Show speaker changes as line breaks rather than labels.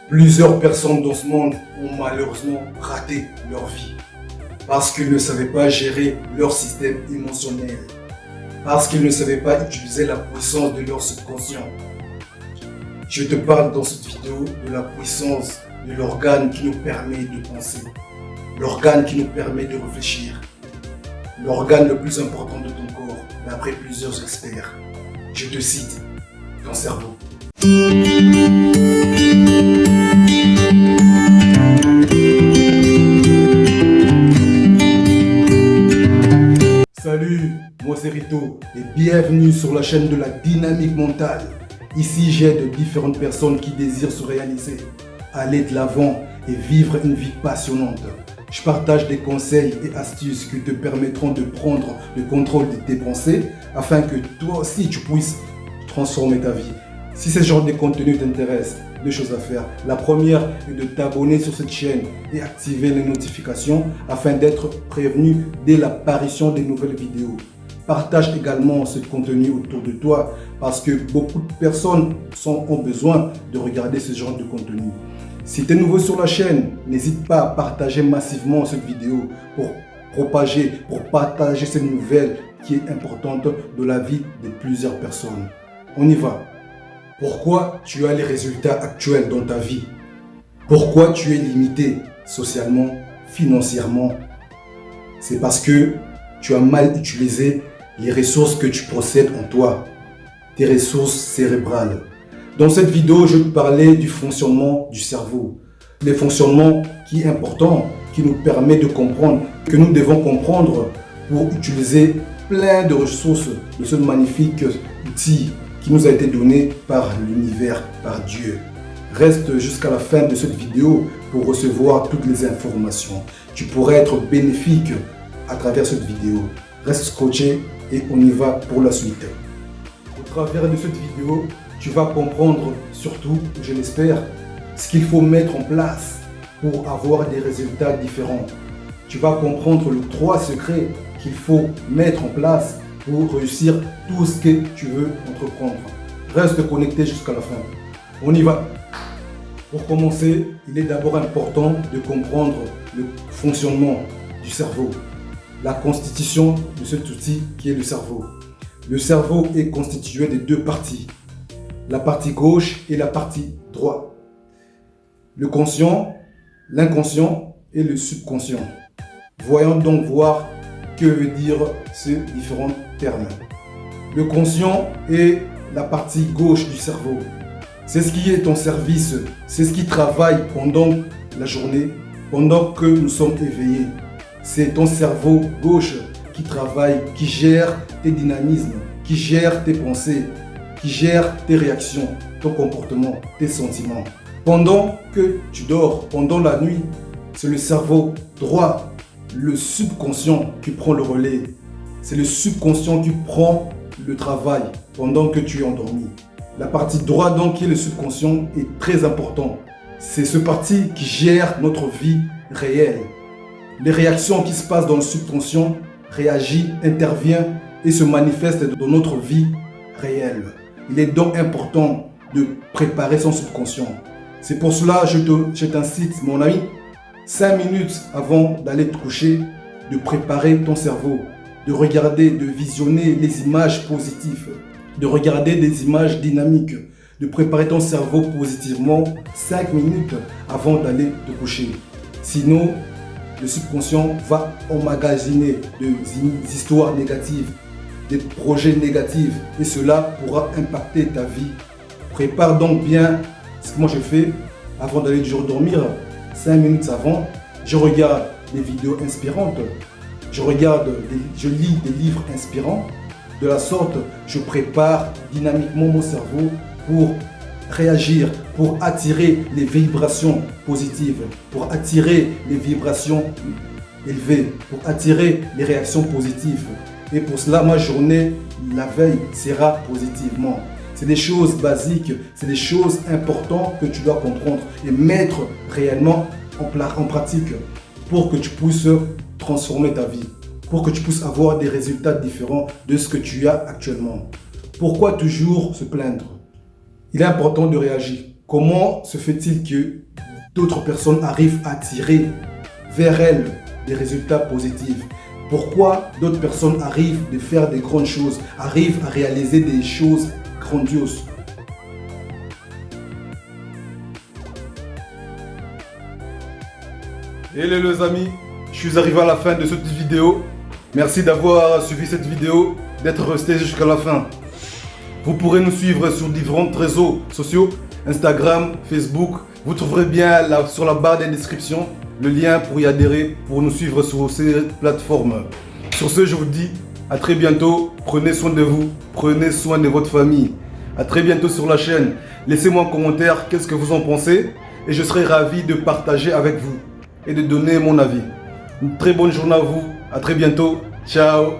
Plusieurs personnes dans ce monde ont malheureusement raté leur vie parce qu'ils ne savaient pas gérer leur système émotionnel, parce qu'ils ne savaient pas utiliser la puissance de leur subconscient. Je te parle dans cette vidéo de la puissance de l'organe qui nous permet de penser, l'organe qui nous permet de réfléchir, l'organe le plus important de ton corps, d'après plusieurs experts. Je te cite, ton cerveau. Salut, moi c'est Rito et bienvenue sur la chaîne de la dynamique mentale. Ici j'aide différentes personnes qui désirent se réaliser, aller de l'avant et vivre une vie passionnante. Je partage des conseils et astuces qui te permettront de prendre le contrôle de tes pensées afin que toi aussi tu puisses transformer ta vie. Si ce genre de contenu t'intéresse, deux choses à faire. La première est de t'abonner sur cette chaîne et activer les notifications afin d'être prévenu dès l'apparition des nouvelles vidéos. Partage également ce contenu autour de toi parce que beaucoup de personnes ont besoin de regarder ce genre de contenu. Si tu es nouveau sur la chaîne, n'hésite pas à partager massivement cette vidéo pour partager cette nouvelle qui est importante de la vie de plusieurs personnes. On y va. Pourquoi tu as les résultats actuels dans ta vie? Pourquoi tu es limité socialement, financièrement? C'est parce que tu as mal utilisé les ressources que tu possèdes en toi, tes ressources cérébrales. Dans cette vidéo, je vais te parler du fonctionnement du cerveau. Le fonctionnement qui est important, qui nous permet de comprendre, que nous devons comprendre pour utiliser plein de ressources de ce magnifique outil qui nous a été donné par l'univers, par Dieu. Reste jusqu'à la fin de cette vidéo pour recevoir toutes les informations. Tu pourrais être bénéfique à travers cette vidéo. Reste scotché et on y va pour la suite. Au travers de cette vidéo, tu vas comprendre surtout, je l'espère, ce qu'il faut mettre en place pour avoir des résultats différents. Tu vas comprendre les 3 secrets qu'il faut mettre en place pour réussir tout ce que tu veux entreprendre. Reste connecté jusqu'à la fin. On y va. Pour commencer, il est d'abord important de comprendre le fonctionnement du cerveau, la constitution de cet outil qui est le cerveau. Le cerveau est constitué de 2 parties, la partie gauche et la partie droite. Le conscient, l'inconscient et le subconscient. Voyons donc voir que veut dire ces différents termes. Le conscient est la partie gauche du cerveau. C'est ce qui est en service, c'est ce qui travaille pendant la journée, pendant que nous sommes éveillés. C'est ton cerveau gauche qui travaille, qui gère tes dynamismes, qui gère tes pensées, qui gère tes réactions, ton comportement, tes sentiments. Pendant que tu dors, pendant la nuit, c'est le cerveau droit, le subconscient qui prend le relais. C'est le subconscient qui prend le travail pendant que tu es endormi. La partie droite, donc, qui est le subconscient, est très important. C'est ce parti qui gère notre vie réelle. Les réactions qui se passent dans le subconscient réagissent, interviennent et se manifestent dans notre vie réelle. Il est donc important de préparer son subconscient. C'est pour cela que je t'incite, mon ami, 5 minutes avant d'aller te coucher, de préparer ton cerveau, de regarder, de visionner les images positives, de regarder des images dynamiques, de préparer ton cerveau positivement 5 minutes avant d'aller te coucher. Sinon, le subconscient va emmagasiner des histoires négatives, des projets négatifs et cela pourra impacter ta vie. Prépare donc bien ce que moi je fais avant d'aller dormir. 5 minutes avant, je regarde des vidéos inspirantes, je lis des livres inspirants. De la sorte, je prépare dynamiquement mon cerveau pour réagir, pour attirer les vibrations positives, pour attirer les vibrations élevées, pour attirer les réactions positives. Et pour cela, ma journée, la veille, sera positivement. C'est des choses basiques, c'est des choses importantes que tu dois comprendre et mettre réellement en pratique pour que tu puisses transformer ta vie, pour que tu puisses avoir des résultats différents de ce que tu as actuellement. Pourquoi toujours se plaindre? Il est important de réagir. Comment se fait-il que d'autres personnes arrivent à tirer vers elles des résultats positifs? Pourquoi d'autres personnes arrivent à faire des grandes choses, arrivent à réaliser des choses grandioses? Hello les amis, je suis arrivé à la fin de cette vidéo. Merci d'avoir suivi cette vidéo, d'être resté jusqu'à la fin. Vous pourrez nous suivre sur différents réseaux sociaux, Instagram, Facebook. Vous trouverez bien là, sur la barre des descriptions le lien pour y adhérer, pour nous suivre sur ces plateformes. Sur ce, je vous dis à très bientôt. Prenez soin de vous, prenez soin de votre famille. À très bientôt sur la chaîne. Laissez-moi en commentaire qu'est-ce que vous en pensez et je serai ravi de partager avec vous et de donner mon avis. Une très bonne journée à vous. À très bientôt. Ciao.